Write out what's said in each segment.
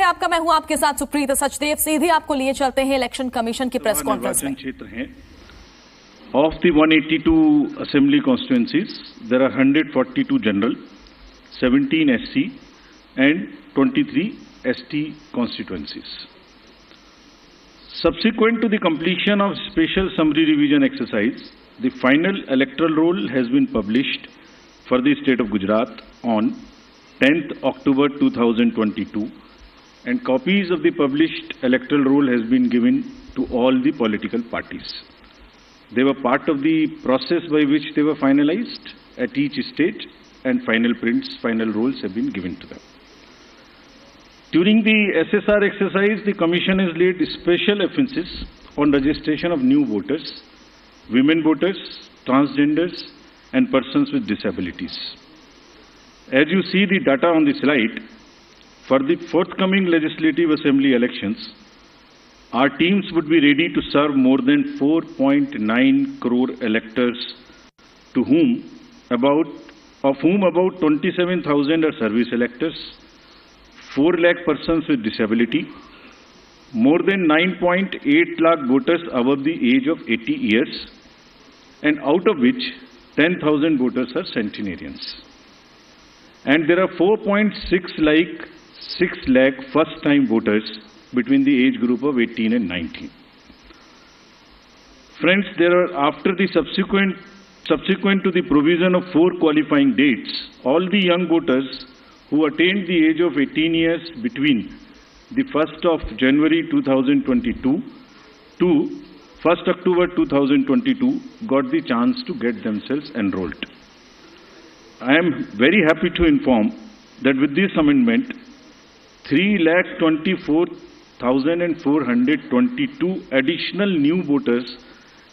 आपका। मैं हूं आपके साथ सुप्रीत सचदेव। सीधे आपको लिए चलते हैं इलेक्शन कमीशन की प्रेस कॉन्फ्रेंस में। क्षेत्र हैं। Of the 182 assembly constituencies, there are 142 general, 17 SC and 23 ST constituencies. Subsequent to the completion of special summary revision exercise, the final electoral roll has been published for the state of Gujarat on 10th October 2022, and copies of the published electoral roll has been given to all the political parties. They were part of the process by which they were finalized at each stage, and final prints, final rolls have been given to them. During the SSR exercise, the Commission has laid special emphasis on registration of new voters, women voters, transgenders, and persons with disabilities. As you see the data on the slide, for the forthcoming legislative assembly elections, our teams would be ready to serve more than 4.9 crore electors, of whom about 27,000 are service electors, 4 lakh persons with disability, more than 9.8 lakh voters above the age of 80 years, and out of which 10,000 voters are centenarians. And there are 4.6 lakh first-time voters between the age group of 18 and 19. Friends, there are, after the subsequent to the provision of 4 qualifying dates, all the young voters who attained the age of 18 years between the 1st of January 2022 to 1st October 2022 got the chance to get themselves enrolled. I am very happy to inform that with this amendment, 3,24,422 additional new voters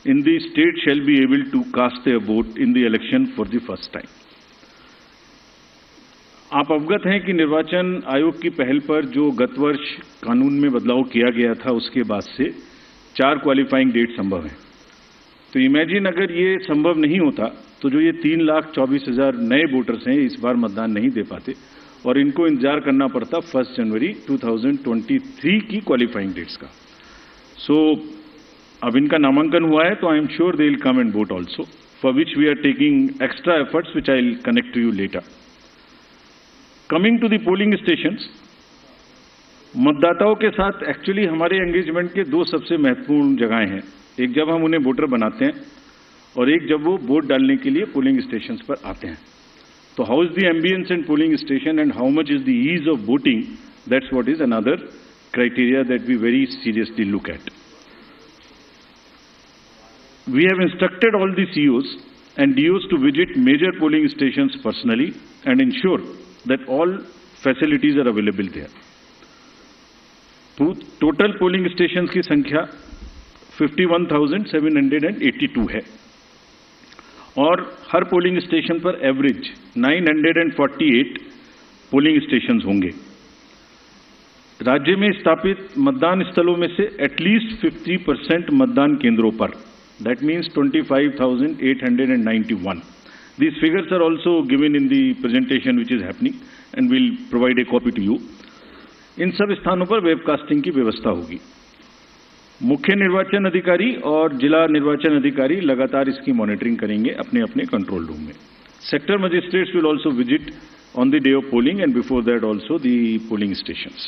in the state shall be able to cast their vote in the election for the first time. आप अवगत हैं कि निर्वाचन आयोग की पहल पर जो गत वर्ष कानून में बदलाव किया गया था, उसके बाद से 4 क्वालिफाइंग डेट संभव है। तो इमेजिन अगर ये संभव नहीं होता तो जो ये 3,24,000 नए वोटर्स हैं इस बार मतदान नहीं दे पाते और इनको इंतजार करना पड़ता 1 जनवरी 2023 की क्वालिफाइंग डेट्स का। सो अब इनका नामांकन हुआ है तो I am sure they will come and vote also, for which we are taking extra efforts which I will connect to you later. Coming to the polling stations, मतदाताओं के साथ एक्चुअली हमारे एंगेजमेंट के 2 सबसे महत्वपूर्ण जगहें हैं। एक जब हम उन्हें वोटर बनाते हैं और एक जब वो वोट डालने के लिए पोलिंग स्टेशंस पर आते हैं। तो how is the ambience in polling station and how much is the ease of voting, that's what is another criteria that we very seriously look at. We have instructed all the CEOs and DOs to visit major polling stations personally and ensure that all facilities are available there. Total polling stations की संख्या 51,782 है और हर polling station पर average 948 polling stations होंगे। राज्य में स्थापित मतदान स्थलों में से एटलीस्ट 50% मतदान केंद्रों पर, that means 25,891. These figures are also given in the presentation which is happening and we'll provide a copy to you. इन सब स्थानों पर वेबकास्टिंग की व्यवस्था होगी। मुख्य निर्वाचन अधिकारी और जिला निर्वाचन अधिकारी लगातार इसकी मॉनिटरिंग करेंगे अपने अपने कंट्रोल रूम में। Sector magistrates will also visit on the day of polling and before that also the polling stations.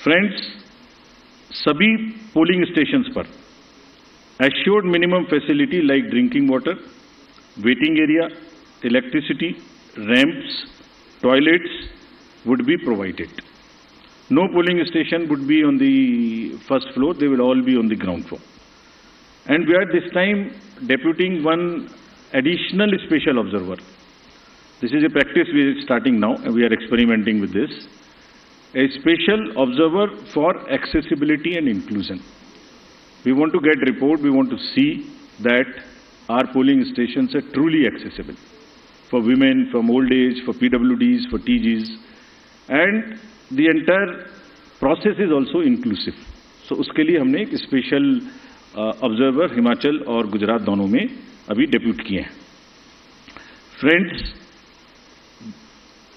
Friends, सभी पोलिंग स्टेशंस पर assured minimum facility like drinking water, waiting area, electricity, ramps, toilets would be provided. No polling station would be on the first floor, they will all be on the ground floor. And we are this time deputing one additional special observer. This is a practice we are starting now and we are experimenting with this. A special observer for accessibility and inclusion. We want to get report, we want to see that our polling stations are truly accessible for women, from old age, for PWDs, for TGs, and the entire process is also inclusive. So उसके लिए हमने एक special observer Himachal और गुजरात दोनों में अभी depute किए हैं। फ्रेंड्स,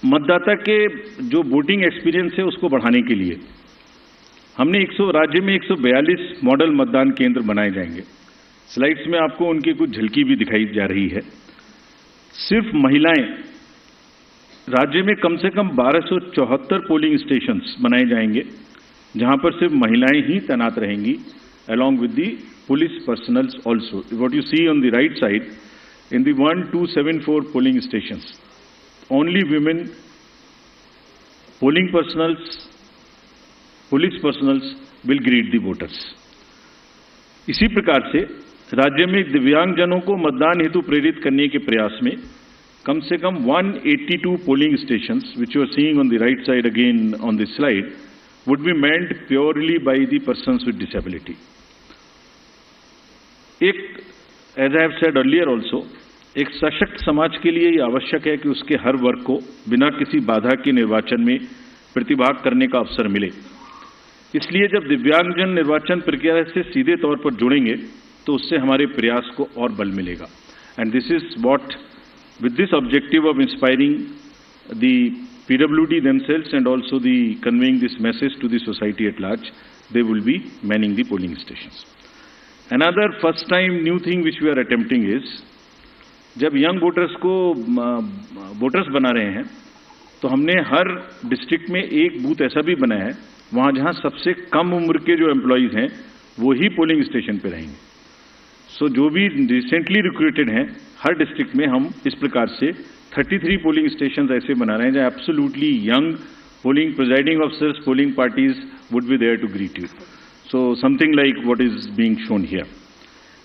मतदाता के जो वोटिंग एक्सपीरियंस है उसको बढ़ाने के लिए हमने राज्य में 142 मॉडल मतदान केंद्र बनाए जाएंगे। स्लाइड्स में आपको उनकी कुछ झलकी भी दिखाई जा रही है। सिर्फ महिलाएं, राज्य में कम से कम 1274 पोलिंग स्टेशंस बनाए जाएंगे जहां पर सिर्फ महिलाएं ही तैनात रहेंगी, along with the police personals also. What you see on the right side, in the 1274 polling stations, only women, polling personals, police personals will greet the voters. इसी प्रकार से राज्य में दिव्यांगजनों को मतदान हेतु प्रेरित करने के प्रयास में कम से कम 182 polling stations, which you are seeing on the right side again on this slide, would be manned purely by the persons with disability. As I have said earlier also, एक सशक्त समाज के लिए यह आवश्यक है कि उसके हर वर्ग को बिना किसी बाधा के निर्वाचन में प्रतिभाग करने का अवसर मिले। इसलिए जब दिव्यांगजन निर्वाचन प्रक्रिया से सीधे तौर पर जुड़ेंगे तो उससे हमारे प्रयास को और बल मिलेगा। And this is what, with this objective of inspiring the PWD themselves and also the conveying this message to the society at large, they will be manning the polling stations. Another first time new thing which we are attempting is, जब young voters को voters बना रहे हैं तो हमने हर district में एक booth ऐसा भी बनाया है वहां जहां सबसे कम उम्र के जो एम्प्लॉइज हैं वो ही पोलिंग स्टेशन पे रहेंगे। सो जो भी रिसेंटली रिक्रूटेड हैं हर डिस्ट्रिक्ट में हम इस प्रकार से 33 पोलिंग स्टेशन ऐसे बना रहे हैं जहां absolutely young polling presiding officers, polling parties would be there to greet you. So something like what is being shown here.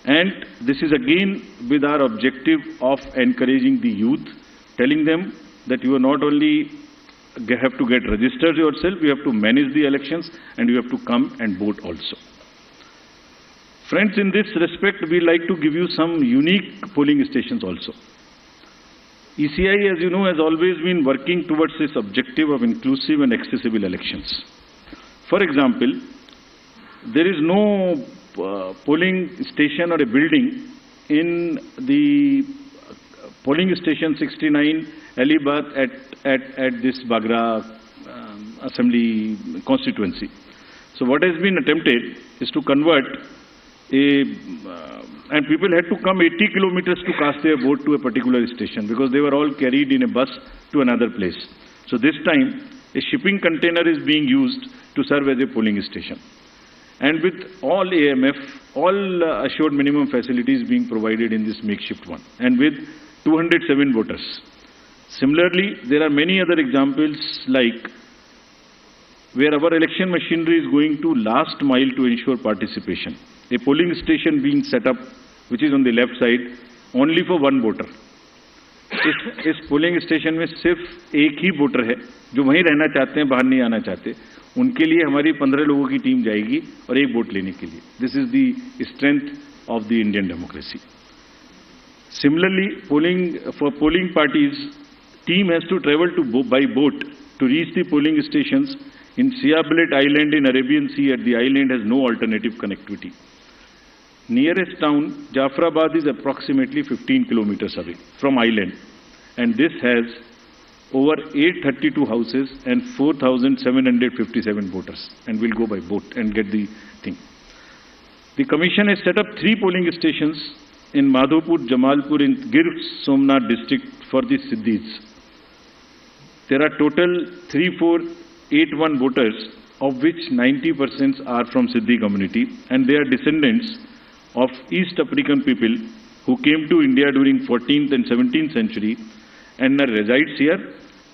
And this is again with our objective of encouraging the youth, telling them that you are not only have to get registered yourself, you have to manage the elections and you have to come and vote also. Friends, in this respect, we like to give you some unique polling stations also. ECI, as you know, has always been working towards this objective of inclusive and accessible elections. For example, there is no polling station or a building in the polling station 69 Alibad at this Bagra assembly constituency. So what has been attempted is to convert and people had to come 80 kilometers to cast their vote to a particular station because they were all carried in a bus to another place. So this time a shipping container is being used to serve as a polling station. And with all AMF, all assured minimum facilities being provided in this makeshift one, and with 207 voters. Similarly, there are many other examples like where our election machinery is going to last mile to ensure participation. A polling station being set up, which is on the left side, only for one voter. इस polling station में सिर्फ एक ही voter है जो वहीं रहना चाहते हैं, बाहर नहीं आना चाहते। उनके लिए हमारी 15 लोगों की टीम जाएगी और एक वोट लेने के लिए। This is the strength of the Indian democracy. Similarly, for polling parties, team has to travel by boat to reach the polling stations in Siabelet Island in Arabian Sea. At the island has no alternative connectivity. Nearest town, Jafrabad, is approximately 15 kilometers away from island, and this has over 832 houses and 4,757 voters, and will go by boat and get the thing. The commission has set up 3 polling stations in Madhopur, Jamalpur in Gir Somnath district for the Siddhis. There are total 3481 voters, of which 90% are from Siddhi community, and they are descendants of East African people who came to India during 14th and 17th century and now resides here,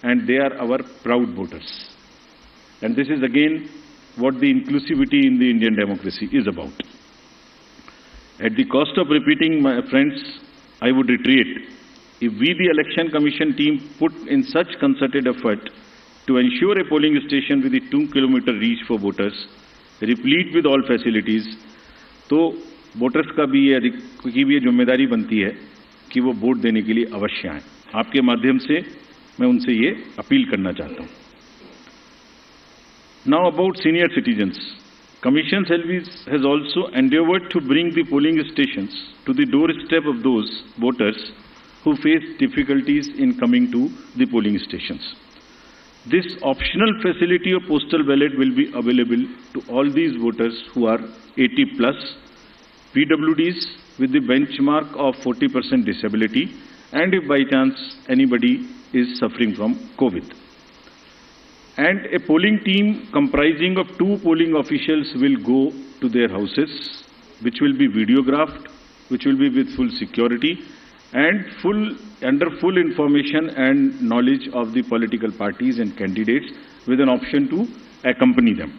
and they are our proud voters. And this is again what the inclusivity in the Indian democracy is about. At the cost of repeating, my friends, I would reiterate, if we, the Election Commission team, put in such concerted effort to ensure a polling station with a 2-kilometer reach for voters, replete with all facilities, तो voters का भी ये जिम्मेदारी बनती है कि वो vote देने के लिए अवश्य आएं। आपके माध्यम से मैं उनसे ये अपील करना चाहता हूं। Now about senior citizens. Commission has also endeavored to bring the polling stations to the doorstep of those voters who face difficulties in coming to the polling stations. This optional facility of postal ballot will be available to all these voters who are 80 plus, PWDs with the benchmark of 40% disability, and if by chance anybody is suffering from COVID. And a polling team comprising of 2 polling officials will go to their houses, which will be videographed, which will be with full security and under full information and knowledge of the political parties and candidates, with an option to accompany them.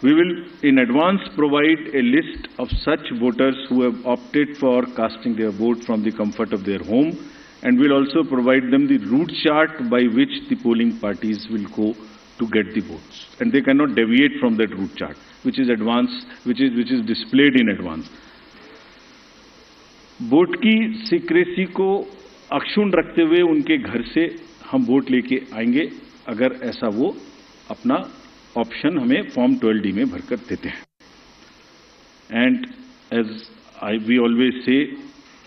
We will in advance provide a list of such voters who have opted for casting their vote from the comfort of their home, and will also provide them the route chart by which the polling parties will go to get the votes, and they cannot deviate from that route chart, which is displayed in advance. Vote की secrecy को अक्षुण्ण रखते हुए उनके घर से हम vote लेके आएंगे, अगर ऐसा वो अपना ऑप्शन हमें फॉर्म 12D में भरकर देते हैं. And as we always say,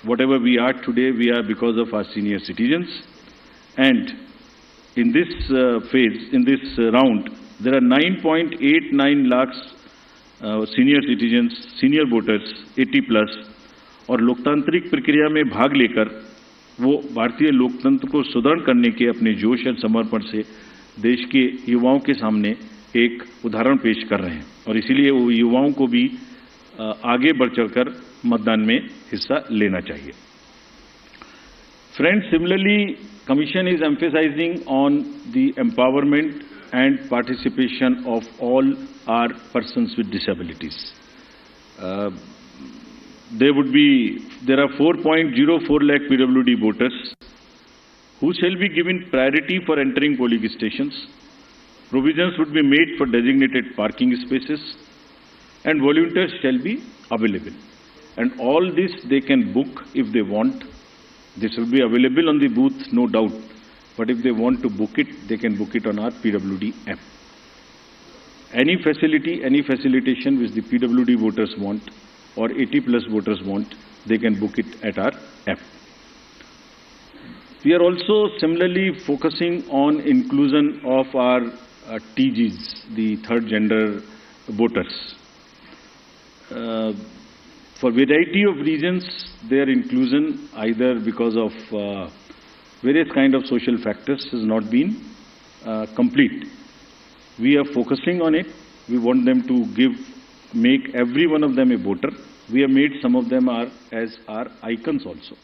whatever we are today, we are because of our senior citizens. And in this phase, in this round, there are 9.89 lakhs senior citizens, senior voters, 80 plus, और लोकतांत्रिक प्रक्रिया में भाग लेकर वो भारतीय लोकतंत्र को सुदृढ़ करने के अपने जोश और समर्पण से देश के युवाओं के सामने एक उदाहरण पेश कर रहे हैं, और इसीलिए वो युवाओं को भी आगे बढ़ चढ़कर मतदान में हिस्सा लेना चाहिए. Friends, similarly, Commission is emphasizing on the empowerment and participation of all our persons with disabilities. There are 4.04 lakh PWD voters who shall be given priority for entering polling stations. Provisions would be made for designated parking spaces, and volunteers shall be available. And all this they can book if they want. This will be available on the booth, no doubt. But if they want to book it, they can book it on our PWD app. Any facility, any facilitation which the PWD voters want, or 80 plus voters want, they can book it at our app. We are also similarly focusing on inclusion of our TGs, the third gender voters. For variety of reasons, their inclusion, either because of various kind of social factors, has not been complete. We are focusing on it. We want them to make every one of them a voter. We have made some of them as our icons also.